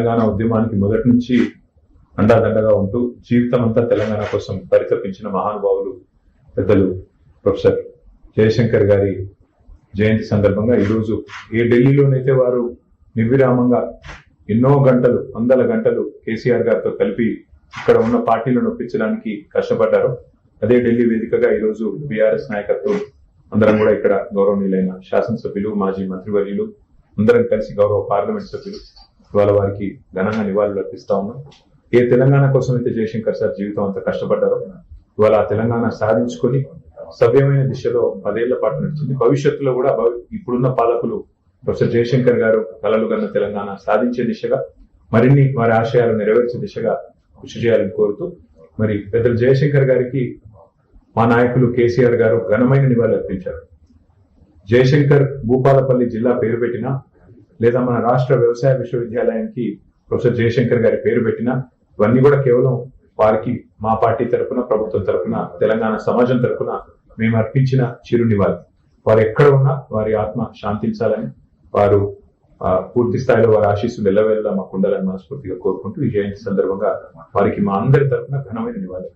తెలంగాణ ఉద్యమానికి మొదటి నుంచి అండాదండగా ఉంటూ జీవితం అంతా తెలంగాణ కోసం పరితపించిన మహానుభావులు పెద్దలు ప్రొఫెసర్ జయశంకర్ గారి జయంతి సందర్భంగా ఈరోజు ఏ ఢిల్లీలోనైతే వారు నిర్విరామంగా ఎన్నో గంటలు, వందల గంటలు కేసీఆర్ గారితో కలిపి ఇక్కడ ఉన్న పార్టీలను ఒప్పించడానికి కష్టపడ్డారు, అదే ఢిల్లీ వేదికగా ఈరోజు బీఆర్ఎస్ నాయకత్వం అందరం కూడా ఇక్కడ గౌరవనీయులైన శాసనసభ్యులు, మాజీ మంత్రివర్యులు అందరం కలిసి గౌరవ పార్లమెంట్ సభ్యులు ఇవాళ వారికి ఘనంగా నివాళులు అర్పిస్తా ఉన్నాం. ఏ తెలంగాణ కోసం అయితే జయశంకర్ సార్ జీవితం అంతా కష్టపడ్డారో ఇవాళ ఆ తెలంగాణ సాధించుకొని సవ్యమైన దిశలో 10 ఏళ్ల పాటు నడిచింది. భవిష్యత్తులో కూడా ఇప్పుడున్న పాలకులు ప్రొఫెసర్ జయశంకర్ గారు కలలు కన్న తెలంగాణ సాధించే దిశగా మరిన్ని వారి ఆశయాలు నెరవేర్చే దిశగా కృషి చేయాలని కోరుతూ మరి పెద్దలు జయశంకర్ గారికి మా నాయకులు కేసీఆర్ గారు ఘనమైన నివాళులు అర్పించారు. జయశంకర్ భూపాలపల్లి జిల్లా పేరు పెట్టినా లేదా మన రాష్ట్ర వ్యవసాయ విశ్వవిద్యాలయానికి ప్రొఫెసర్ జయశంకర్ గారి పేరు పెట్టినా ఇవన్నీ కూడా కేవలం వారికి మా పార్టీ తరఫున, ప్రభుత్వం తరఫున, తెలంగాణ సమాజం తరఫున మేము అర్పించిన చిరు నివాళి. వారు ఎక్కడ ఉన్నా వారి ఆత్మ శాంతించాలని, వారు పూర్తి స్థాయిలో వారి ఆశీస్సులు ఎల్లవేళలా మాకు ఉండాలని మనస్ఫూర్తిగా కోరుకుంటూ ఈ జయంతి సందర్భంగా వారికి మా అందరి తరఫున ఘనమైన నివాళి.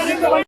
Gracias.